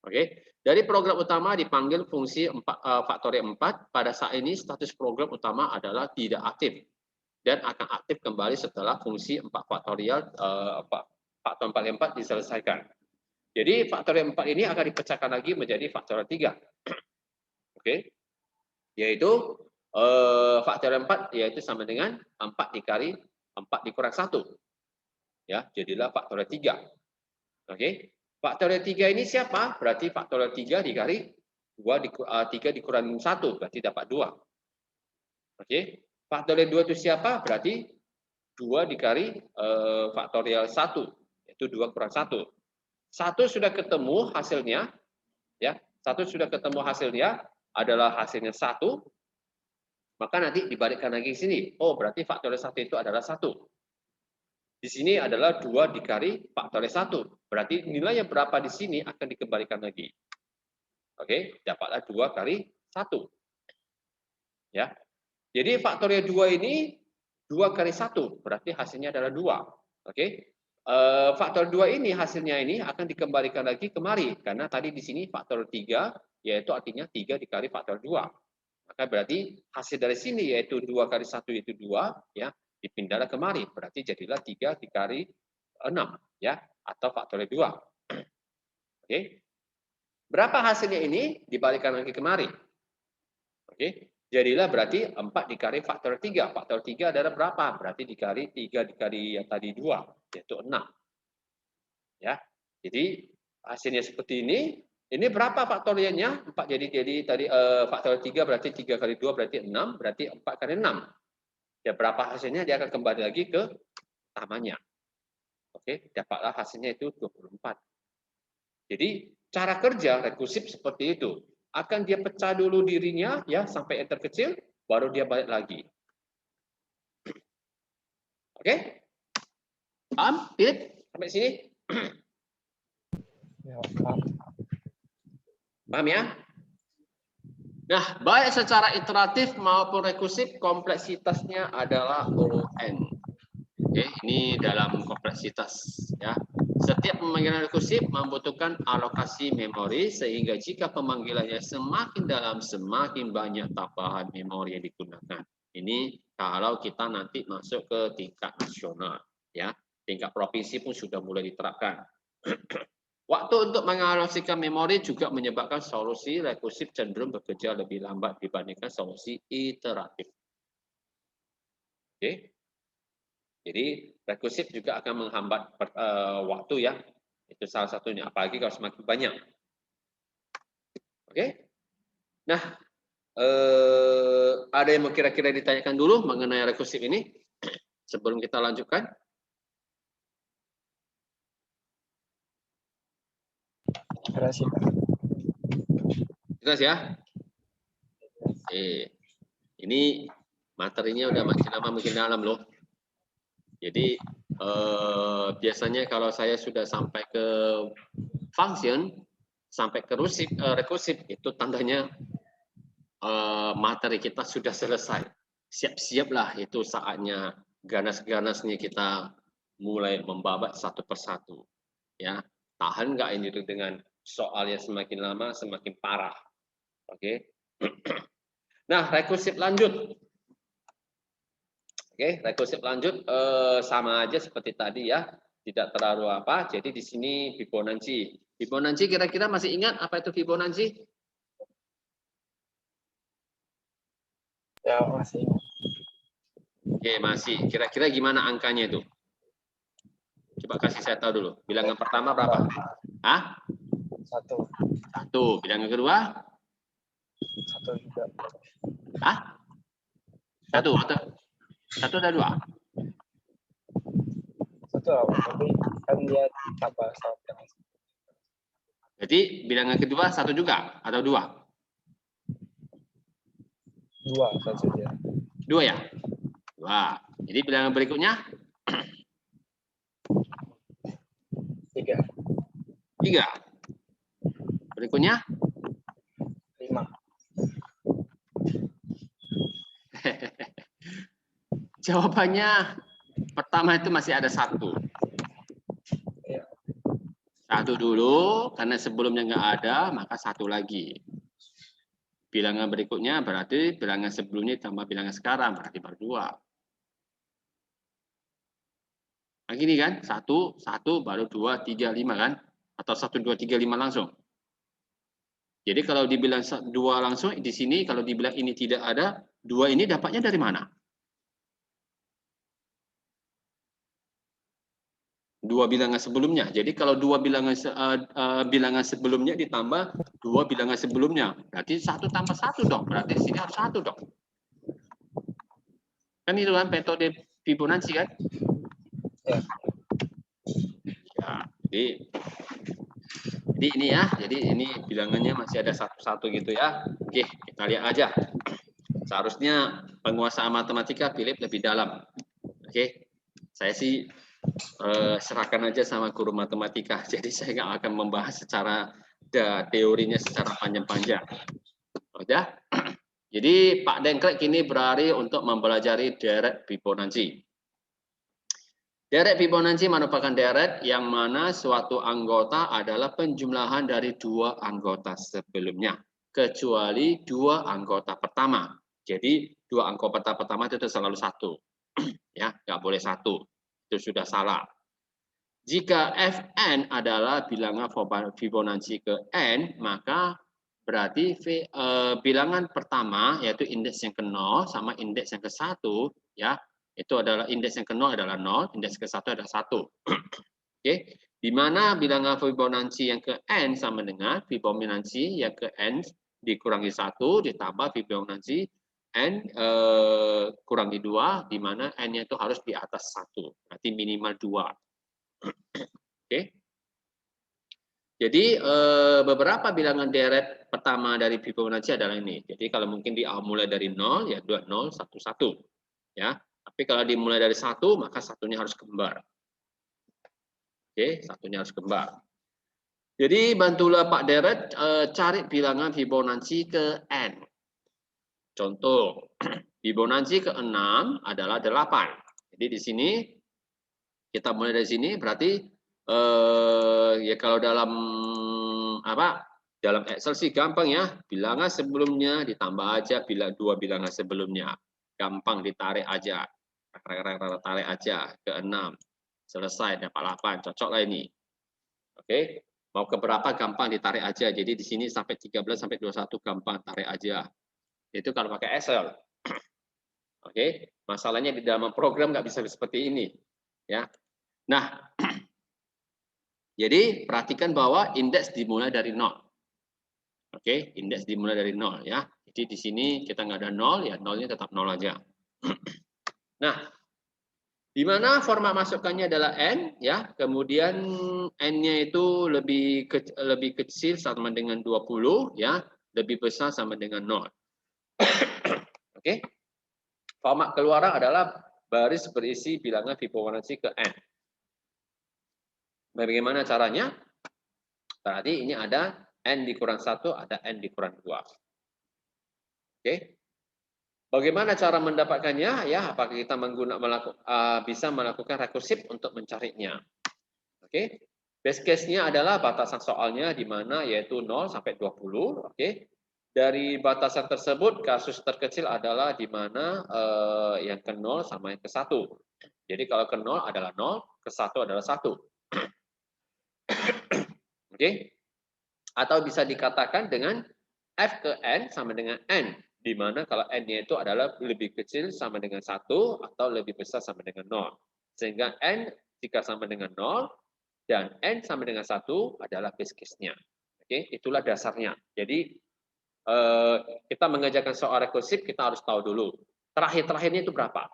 Oke, dari program utama dipanggil fungsi faktorial 4. Pada saat ini status program utama adalah tidak aktif dan akan aktif kembali setelah fungsi 4 faktorial faktor 4 diselesaikan. Jadi faktorial 4 ini akan dipecahkan lagi menjadi faktorial 3. Oke, yaitu Faktorial 4 yaitu sama dengan 4 dikali 4 dikurang 1. Ya, jadilah faktorial 3. Oke. Faktorial 3 ini siapa? Berarti faktorial 3 dikali 3 dikurang 1, berarti dapat 2. Oke. Faktorial 2 itu siapa? Berarti 2 dikali faktorial 1, yaitu 2 kurang 1. 1 sudah ketemu hasilnya, ya. 1 sudah ketemu hasilnya, adalah hasilnya 1, maka nanti dibalikkan lagi ke sini. Oh, berarti faktorial 1 itu adalah 1. Di sini adalah 2 dikali faktorial 1. Berarti nilai yang berapa di sini akan dikembalikan lagi. Oke, dapatlah 2 kali 1. Ya. Jadi faktorial 2 ini 2 kali 1, berarti hasilnya adalah 2. Oke. Faktor 2 ini hasilnya ini akan dikembalikan lagi kemari karena tadi di sini faktor 3 yaitu artinya 3 dikali faktor 2. Maka berarti hasil dari sini yaitu 2 kali 1 yaitu 2 ya, dipindahlah kemari. Berarti jadilah 3 dikali 6 ya atau faktor 2. Oke. Berapa hasilnya ini dibalikkan lagi kemari? Oke. Jadilah berarti 4 dikali faktor 3. Faktor 3 adalah berapa? Berarti dikali 3 dikali yang tadi 2, yaitu 6. Ya. Jadi hasilnya seperti ini. Ini berapa faktorialnya? 4 jadi tadi faktor 3 berarti 3 kali 2 berarti 6, berarti 4 kali 6. Ya, berapa hasilnya dia akan kembali lagi ke utamanya. Oke, dapatlah hasilnya itu 24. Jadi cara kerja rekursif seperti itu. Akan dia pecah dulu dirinya ya sampai yang terkecil, baru dia balik lagi. Oke? Paham? Philip? Sampai sini? Ya, paham. Paham ya? Nah, baik secara iteratif maupun rekursif, kompleksitasnya adalah ON. Oke, ini dalam kompleksitas ya. Setiap pemanggilan rekursif membutuhkan alokasi memori sehingga jika pemanggilannya semakin dalam semakin banyak tambahan memori yang digunakan. Ini kalau kita nanti masuk ke tingkat nasional ya. Tingkat provinsi pun sudah mulai diterapkan. Waktu untuk mengalokasikan memori juga menyebabkan solusi rekursif cenderung bekerja lebih lambat dibandingkan solusi iteratif. Oke. Jadi rekursif juga akan menghambat waktu ya. Itu salah satunya, apalagi kalau semakin banyak. Oke. Nah, ada yang mau kira-kira ditanyakan dulu mengenai rekursif ini sebelum kita lanjutkan? Terima kasih, Pak. Jelas ya? Ini materinya udah makin lama makin dalam loh. Jadi biasanya kalau saya sudah sampai ke function, sampai ke rekursif, itu tandanya materi kita sudah selesai. Siap-siaplah itu saatnya ganas-ganasnya kita mulai membabat satu persatu. Ya, tahan nggak ini dengan soalnya semakin lama semakin parah. Oke. Nah, rekursif lanjut. Oke, rekursif lanjut sama aja seperti tadi ya, tidak terlalu apa. Jadi di sini Fibonacci. Fibonacci kira-kira masih ingat apa itu Fibonacci? Ya, masih. Oke, masih. Kira-kira gimana angkanya itu? Coba kasih saya tahu dulu. Bilangan pertama berapa? Hah? 1. 1. Bilangan kedua? 1 juga. Hah? 1 atau 1 ada 2? 1 tapi kan dia tambah 1. Jadi bilangan kedua 1 juga atau 2? 2 saja. 2 ya? 2. Jadi bilangan berikutnya? 3. 3. Berikutnya? 5. Jawabannya pertama itu masih ada 1. Ya. 1 dulu, karena sebelumnya nggak ada, maka 1 lagi. Bilangan berikutnya berarti bilangan sebelumnya tambah bilangan sekarang, berarti baru 2. Nah gini kan, 1, 1, baru 2, 3, 5 kan? Atau 1, 2, 3, 5 langsung. Jadi kalau dibilang 2 langsung, di sini kalau dibilang ini tidak ada, 2 ini dapatnya dari mana? 2 bilangan sebelumnya. Jadi kalau 2 bilangan sebelumnya ditambah 2 bilangan sebelumnya, berarti 1 tambah 1 dong. Berarti di sini harus 1 dong. Kan itu kan metode Fibonacci kan? Ya. Ya, jadi ini ya. Jadi ini bilangannya masih ada satu-satu gitu ya. Oke, kita lihat aja. Seharusnya penguasaan matematika Philip lebih dalam. Oke, saya sih serahkan aja sama guru matematika. Jadi saya nggak akan membahas secara teorinya secara panjang-panjang. Udah. Jadi Pak Dengklek kini berlari untuk mempelajari deret Fibonacci. Deret Fibonacci merupakan deret yang mana suatu anggota adalah penjumlahan dari 2 anggota sebelumnya, kecuali 2 anggota pertama. Jadi 2 anggota pertama itu selalu 1. Ya, nggak boleh 1. Itu sudah salah. Jika Fn adalah bilangan Fibonacci ke n, maka berarti bilangan pertama yaitu indeks yang ke-0 sama indeks yang ke-1 ya, itu adalah indeks yang ke-0 adalah 0, indeks ke-1 adalah 1. Oke, di mana bilangan Fibonacci yang ke-n sama dengan Fibonacci yang ke-n dikurangi 1 ditambah Fibonacci n kurangi 2, di mana n-nya itu harus di atas 1, berarti minimal 2. Oke. Jadi beberapa bilangan deret pertama dari Fibonacci adalah ini. Jadi kalau mungkin mulai dari 0 ya 2 0 1 1 ya. Tapi kalau dimulai dari 1 maka satunya harus kembar. Oke, satunya harus kembar. Jadi bantulah Pak Deret cari bilangan Fibonacci ke n. Contoh, Fibonacci ke 6 adalah 8. Jadi di sini kita mulai dari sini berarti ya kalau dalam dalam Excel sih gampang ya, bilangan sebelumnya ditambah aja dua bilangan sebelumnya, gampang ditarik aja, tarik aja ke 6, selesai dapat 8, cocok lah ini. Oke, mau ke berapa gampang ditarik aja, jadi di sini sampai 13 sampai 21 gampang tarik aja, itu kalau pakai Excel. Oke, masalahnya di dalam program nggak bisa seperti ini ya. Nah, jadi perhatikan bahwa indeks dimulai dari 0. Oke, indeks dimulai dari 0 ya. Jadi di sini kita nggak ada 0, ya 0-nya tetap 0 aja. Nah, di mana format masukannya adalah n ya. Kemudian n-nya itu lebih kecil sama dengan 20 ya, lebih besar sama dengan 0. Oke. Format keluaran adalah baris berisi bilangan Fibonacci ke n. Bagaimana caranya? Berarti ini ada n dikurang 1, ada n dikurang 2. Oke. Bagaimana cara mendapatkannya? Ya, apakah kita bisa melakukan rekursif untuk mencarinya? Oke. Base case-nya adalah batasan soalnya di mana yaitu 0 sampai 20, oke. Dari batasan tersebut kasus terkecil adalah di mana yang ke 0 sama yang ke 1. Jadi kalau ke 0 adalah 0, ke 1 adalah 1. Oke. Atau bisa dikatakan dengan F ke N sama dengan N, di mana kalau N-nya itu adalah lebih kecil sama dengan 1 atau lebih besar sama dengan 0. Sehingga N jika sama dengan 0 dan N sama dengan 1 adalah base case-nya. Oke, itulah dasarnya. Jadi kita mengerjakan soal rekursif, kita harus tahu dulu terakhir-terakhirnya itu berapa.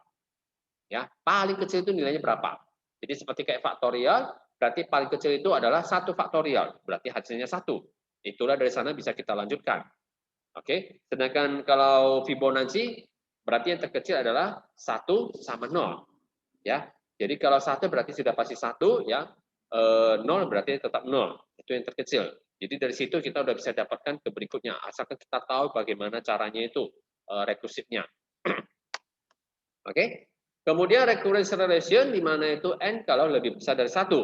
Ya, paling kecil itu nilainya berapa. Jadi seperti kayak faktorial, berarti paling kecil itu adalah 1 faktorial, berarti hasilnya 1. Itulah dari sana bisa kita lanjutkan. Oke, sedangkan kalau Fibonacci berarti yang terkecil adalah 1 sama 0. Ya. Jadi kalau 1 berarti sudah pasti 1 ya. 0 berarti tetap 0. Itu yang terkecil. Jadi dari situ kita udah bisa dapatkan ke berikutnya, asalkan kita tahu bagaimana caranya itu rekursifnya. Oke. Kemudian recurrence relation di mana itu n kalau lebih besar dari 1.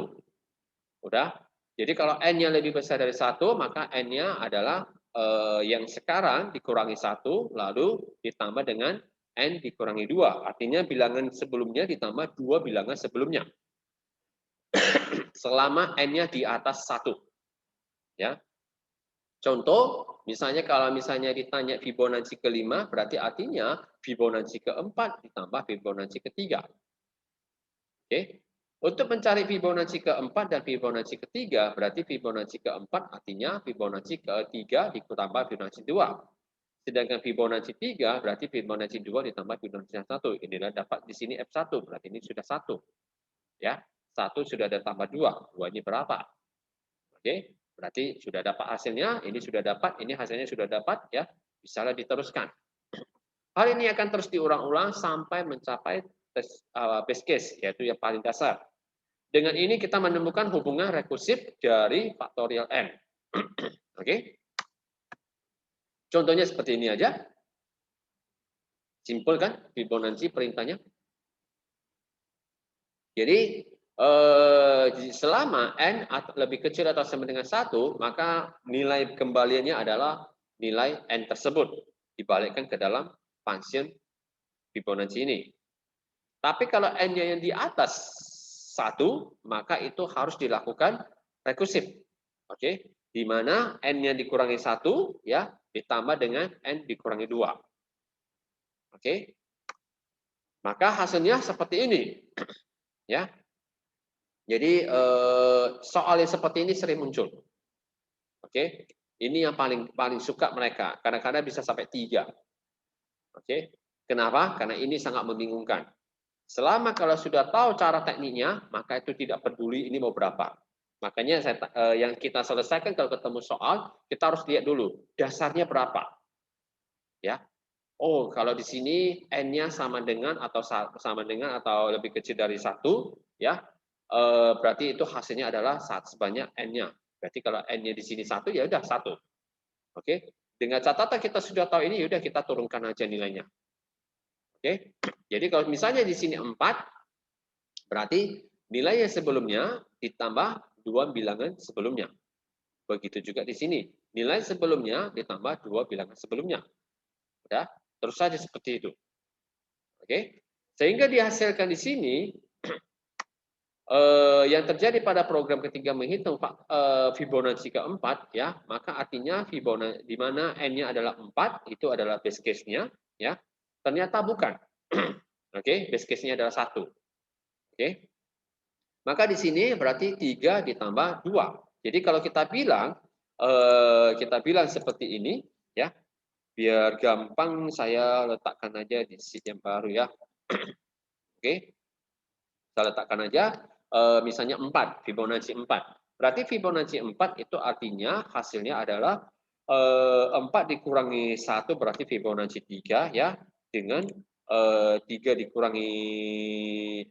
Udah. Jadi kalau n-nya lebih besar dari 1, maka n-nya adalah yang sekarang dikurangi 1, lalu ditambah dengan n dikurangi 2. Artinya bilangan sebelumnya ditambah 2 bilangan sebelumnya. Selama n-nya di atas 1. Ya. Contoh, misalnya kalau misalnya ditanya Fibonacci kelima, berarti artinya Fibonacci keempat ditambah Fibonacci ketiga. Oke. Untuk mencari Fibonacci keempat dan Fibonacci ketiga, berarti Fibonacci keempat artinya Fibonacci ketiga ditambah Fibonacci 2. Sedangkan Fibonacci 3 berarti Fibonacci 2 ditambah Fibonacci 1. Inilah dapat di sini F1, berarti ini sudah 1. Ya, 1 sudah ada tambah 2. 2 ini berapa? Oke, berarti sudah dapat hasilnya, ini sudah dapat, ini hasilnya sudah dapat, ya. Bisa diteruskan. Hal ini akan terus diulang-ulang sampai mencapai base case, yaitu yang paling dasar. Dengan ini kita menemukan hubungan rekursif dari faktorial n. Oke. Contohnya seperti ini aja. Simpel kan Fibonacci perintahnya. Jadi selama n lebih kecil atau sama dengan 1, maka nilai kembaliannya adalah nilai n tersebut dibalikkan ke dalam function Fibonacci ini. Tapi kalau n-nya yang di atas 1, maka itu harus dilakukan rekursif. Oke, di mana n-nya dikurangi 1 ya, ditambah dengan n dikurangi 2. Oke. Maka hasilnya seperti ini. Ya. Jadi soal yang seperti ini sering muncul. Oke. Ini yang paling suka mereka. Kadang-kadang bisa sampai 3. Oke. Kenapa? Karena ini sangat membingungkan. Selama kalau sudah tahu cara tekniknya, maka itu tidak peduli ini mau berapa. Makanya yang kita selesaikan kalau ketemu soal, kita harus lihat dulu dasarnya berapa. Ya. Oh, kalau di sini n-nya sama dengan atau lebih kecil dari 1, ya. Berarti itu hasilnya adalah sebanyak n-nya. Berarti kalau n-nya di sini 1, ya udah 1. Oke. Dengan catatan kita sudah tahu ini, ya udah kita turunkan aja nilainya. Oke. Jadi kalau misalnya di sini 4, berarti nilai yang sebelumnya ditambah 2 bilangan sebelumnya. Begitu juga di sini. Nilai sebelumnya ditambah 2 bilangan sebelumnya. Udah, terus saja seperti itu. Oke. Sehingga dihasilkan di sini yang terjadi pada program ketiga menghitung Fibonacci keempat, ya, maka artinya Fibonacci di mana n-nya adalah 4, itu adalah base case-nya, ya. Ternyata bukan. Oke, base case-nya adalah 1. Oke. Maka di sini berarti 3 ditambah 2. Jadi kalau kita bilang seperti ini, ya. Biar gampang saya letakkan aja di sheet yang baru, ya. Oke. Saya letakkan aja misalnya 4, Fibonacci 4. Berarti Fibonacci 4 itu artinya hasilnya adalah 4 dikurangi 1 berarti Fibonacci 3, ya, dengan 3 dikurangi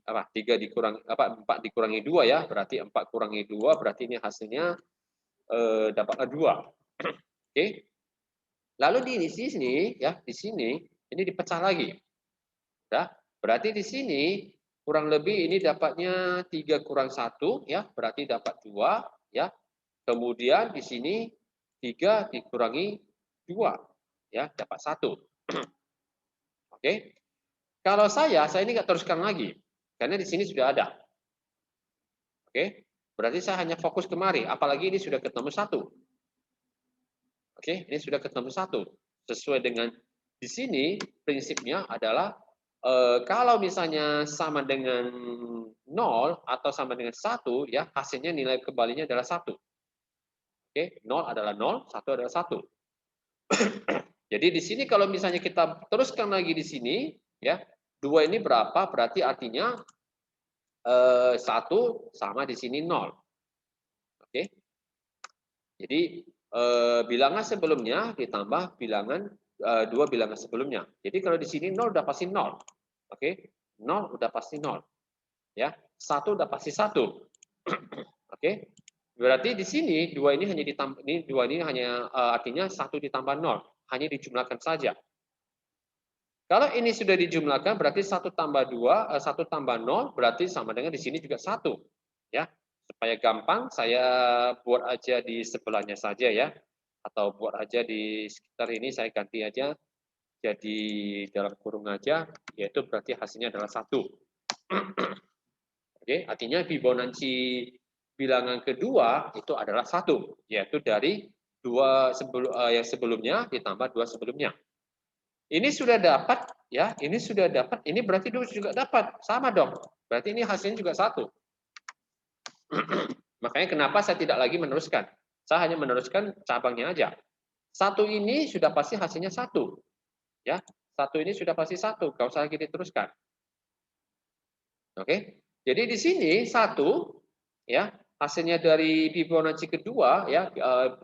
4 dikurangi 2, ya, berarti 4 kurangi 2 berarti ini hasilnya dapatlah 2. Oke. Lalu di sini, ya, di sini ini dipecah lagi. Ya, berarti di sini kurang lebih ini dapatnya 3 kurang 1, ya, berarti dapat 2, ya. Kemudian di sini 3 dikurangi 2, ya, dapat 1. Oke. Kalau saya ini nggak teruskan lagi, karena di sini sudah ada. Oke. Berarti saya hanya fokus kemari, apalagi ini sudah ketemu 1. Oke, ini sudah ketemu 1. Sesuai dengan di sini prinsipnya adalah kalau misalnya sama dengan 0 atau sama dengan 1, ya, hasilnya nilai kembalinya adalah 1. Oke, 0 adalah 0, 1 adalah 1. Jadi di sini kalau misalnya kita teruskan lagi di sini, ya, 2 ini berapa? Berarti artinya 1 sama di sini 0. Oke. Jadi bilangan sebelumnya ditambah bilangan 2 bilangan sebelumnya. Jadi kalau di sini 0 udah pasti 0. Oke. 0 udah pasti 0. Ya, 1 udah pasti 1. Oke. Berarti di sini 2 ini hanya ditambah, ini 2 ini hanya artinya 1 ditambah 0, hanya dijumlahkan saja. Kalau ini sudah dijumlahkan berarti 1 tambah 2, 1 tambah 0 berarti sama dengan di sini juga 1. Ya. Supaya gampang saya buat aja di sebelahnya saja, ya. Atau buat aja di sekitar ini saya ganti aja jadi dalam kurung aja, yaitu berarti hasilnya adalah 1. Oke, artinya Fibonacci bilangan kedua itu adalah 1, yaitu dari yang sebelumnya ditambah 2 sebelumnya. Ini sudah dapat, ya, ini sudah dapat, ini berarti 2 juga dapat, sama dong. Berarti ini hasilnya juga 1. Makanya kenapa saya tidak lagi meneruskan. Saya hanya meneruskan cabangnya aja. 1 ini sudah pasti hasilnya 1. Ya, 1 ini sudah pasti 1, enggak usah lagi diteruskan. Oke. Jadi di sini 1, ya, hasilnya dari Fibonacci kedua, ya,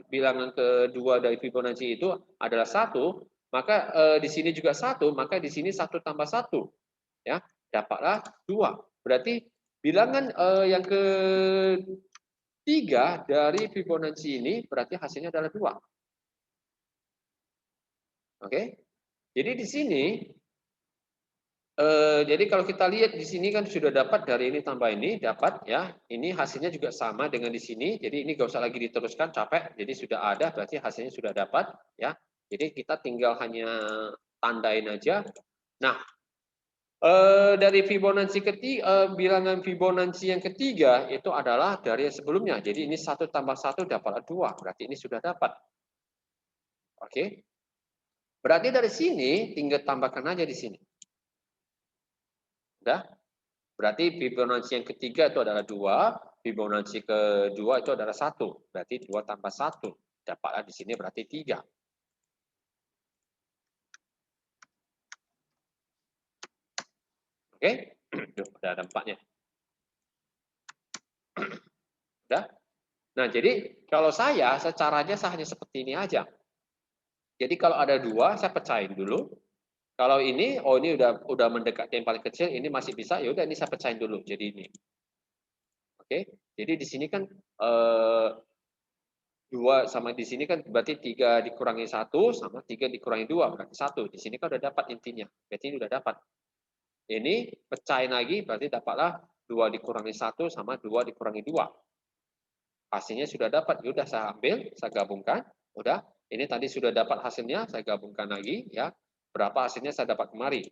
bilangan kedua dari Fibonacci itu adalah 1, maka di sini juga 1, maka di sini 1 tambah 1, ya, dapatlah 2. Berarti bilangan yang ketiga dari Fibonacci ini berarti hasilnya adalah 2. Oke. Jadi di sini jadi kalau kita lihat di sini kan sudah dapat dari ini tambah ini, dapat, ya. Ini hasilnya juga sama dengan di sini, jadi ini nggak usah lagi diteruskan, capek. Jadi sudah ada, berarti hasilnya sudah dapat, ya. Jadi kita tinggal hanya tandain aja. Nah, dari Fibonacci bilangan Fibonacci yang ketiga itu adalah dari yang sebelumnya. Jadi ini 1 tambah 1 dapatlah 2, berarti ini sudah dapat. Oke. Berarti dari sini tinggal tambahkan aja di sini. Udah? Berarti Fibonacci yang ketiga itu adalah 2, Fibonacci kedua itu adalah 1. Berarti 2 tambah 1. Dapatlah di sini berarti 3. Oke? Udah ada 4-nya. Udah? Nah, jadi kalau saya caranya saya hanya seperti ini aja. Jadi kalau ada 2, saya pecahin dulu. Kalau ini, oh ini udah mendekati yang paling kecil, ini masih bisa, ya udah ini saya pecahin dulu jadi ini. Oke? Jadi di sini kan 2 sama di sini kan berarti 3 dikurangi 1 sama 3 dikurangi 2 berarti 1. Di sini kan udah dapat intinya. Berarti ini udah dapat. Ini pecahin lagi berarti dapatlah 2 dikurangi 1 sama 2 dikurangi 2. Hasilnya sudah dapat. Ya udah saya ambil, saya gabungkan. Udah. Ini tadi sudah dapat hasilnya, saya gabungkan lagi ya. Berapa hasilnya saya dapat kemari.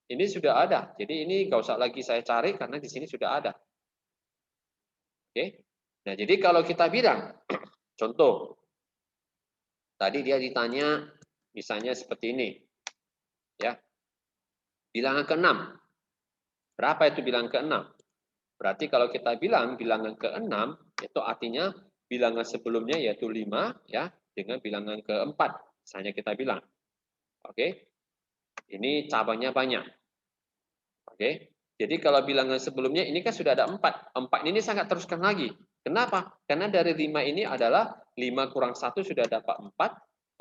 Ini sudah ada. Jadi ini nggak usah lagi saya cari karena di sini sudah ada. Oke. Nah, jadi kalau kita bilang contoh tadi dia ditanya misalnya seperti ini. Ya. Bilangan ke-6. Berapa itu bilangan ke-6? Berarti kalau kita bilang bilangan ke-6 itu artinya bilangan sebelumnya yaitu 5 ya dengan bilangan ke-4. Misalnya kita bilang. Oke. Ini cabangnya banyak. Oke. Jadi kalau bilangan sebelumnya ini kan sudah ada 4. 4 ini saya nggak teruskan lagi. Kenapa? Karena dari 5 ini adalah 5 kurang 1 sudah dapat 4.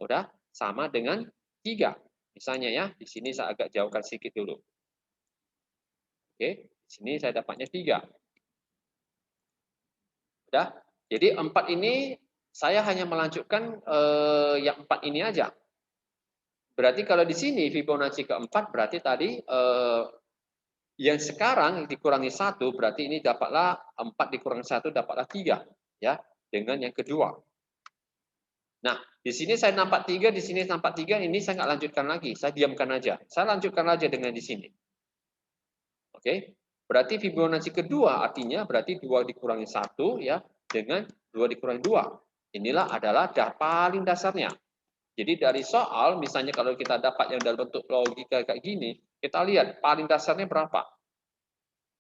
Udah sama dengan 3. Misalnya ya, di sini saya agak jauhkan sedikit dulu. Oke, di sini saya dapatnya 3. Udah. Jadi 4 ini saya hanya melanjutkan yang 4 ini aja. Berarti kalau di sini Fibonacci keempat berarti tadi yang sekarang dikurangi 1 berarti ini dapatlah 4 dikurangi 1 dapatlah 3 ya dengan yang kedua. Nah, di sini saya nampak 3, di sini nampak 3, ini saya nggak lanjutkan lagi, saya diamkan aja. Saya lanjutkan aja dengan di sini. Oke. Berarti Fibonacci kedua artinya berarti 2 dikurangi 1 ya dengan 2 dikurangi 2. Inilah adalah paling dasarnya. Jadi dari soal misalnya kalau kita dapat yang dalam bentuk logika kayak gini, kita lihat paling dasarnya berapa.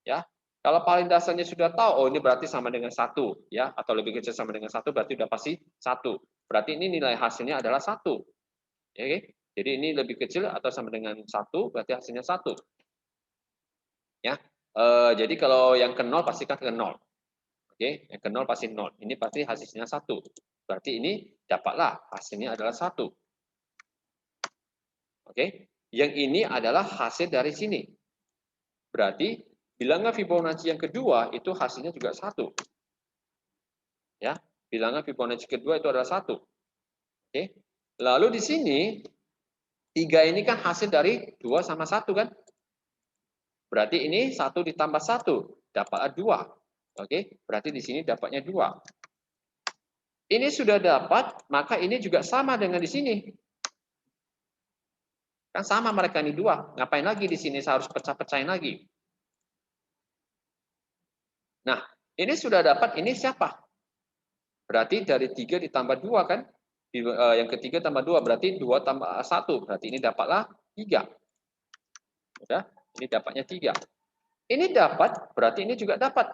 Ya. Kalau paling dasarnya sudah tahu, oh ini berarti sama dengan 1 ya atau lebih kecil sama dengan 1 berarti udah pasti 1. Berarti ini nilai hasilnya adalah 1. Oke. Jadi ini lebih kecil atau sama dengan 1 berarti hasilnya 1. Ya. Jadi kalau yang ke 0 pastikan ke 0. Oke, yang ke 0 pasti 0. Ini pasti hasilnya 1. Berarti ini dapatlah hasilnya adalah 1. Oke. Yang ini adalah hasil dari sini. Berarti bilangan Fibonacci yang kedua itu hasilnya juga 1. Ya, bilangan Fibonacci kedua itu adalah 1. Oke. Lalu di sini 3 ini kan hasil dari 2 sama 1 kan? Berarti ini 1 ditambah 1 dapatlah 2. Oke, berarti di sini dapatnya 2. Ini sudah dapat, maka ini juga sama dengan di sini. Kan sama mereka ini 2. Ngapain lagi di sini saya harus pecah-pecahin lagi? Nah, ini sudah dapat, ini siapa? Berarti dari 3 ditambah 2 kan? Yang ketiga tambah 2 berarti 2 tambah 1. Berarti ini dapatlah 3. Udah, ini dapatnya 3. Ini dapat, berarti ini juga dapat.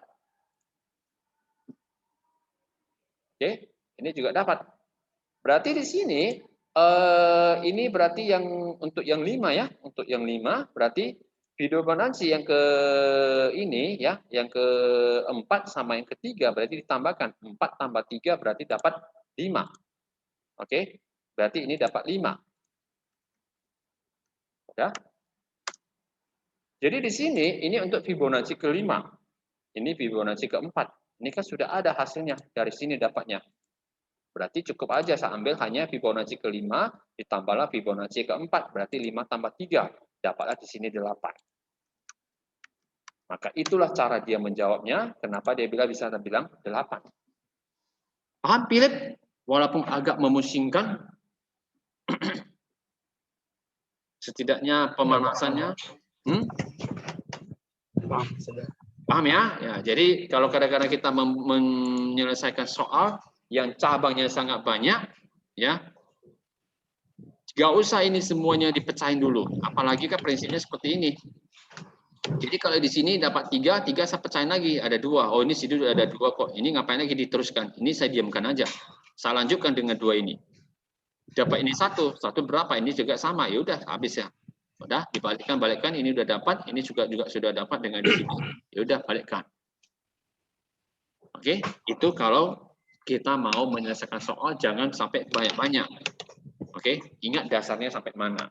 Oke, ini juga dapat. Berarti di sini ini berarti yang untuk yang 5 ya, untuk yang 5 berarti Fibonacci yang ke ini ya, yang keempat sama yang ketiga berarti ditambahkan 4 tambah 3 berarti dapat 5. Oke, berarti ini dapat 5. Ya. Jadi di sini ini untuk Fibonacci kelima, ini Fibonacci keempat. Ini kan sudah ada hasilnya dari sini dapatnya. Berarti cukup aja saya ambil hanya Fibonacci kelima, ditambahlah Fibonacci keempat, berarti 5 tambah 3, dapatlah di sini 8. Maka itulah cara dia menjawabnya, kenapa dia bisa bilang 8. Paham, Philip? Walaupun agak memusingkan, setidaknya pemanasannya. Paham ya? Ya, jadi kalau kadang-kadang kita menyelesaikan soal yang cabangnya sangat banyak, ya, gak usah ini semuanya dipecahin dulu. Apalagi kan prinsipnya seperti ini. Jadi kalau di sini dapat 3 saya pecahin lagi, ada 2. Oh ini situ ada 2 kok. Ini ngapain lagi diteruskan? Ini saya diamkan aja. Saya lanjutkan dengan 2 ini. Dapat ini 1 berapa? Ini juga sama. Ya udah habis ya. Udah balikkan, ini udah dapat, ini juga sudah dapat dengan di sini. Ya udah balikkan. Oke, itu kalau kita mau menyelesaikan soal jangan sampai banyak-banyak. Oke, ingat dasarnya sampai mana.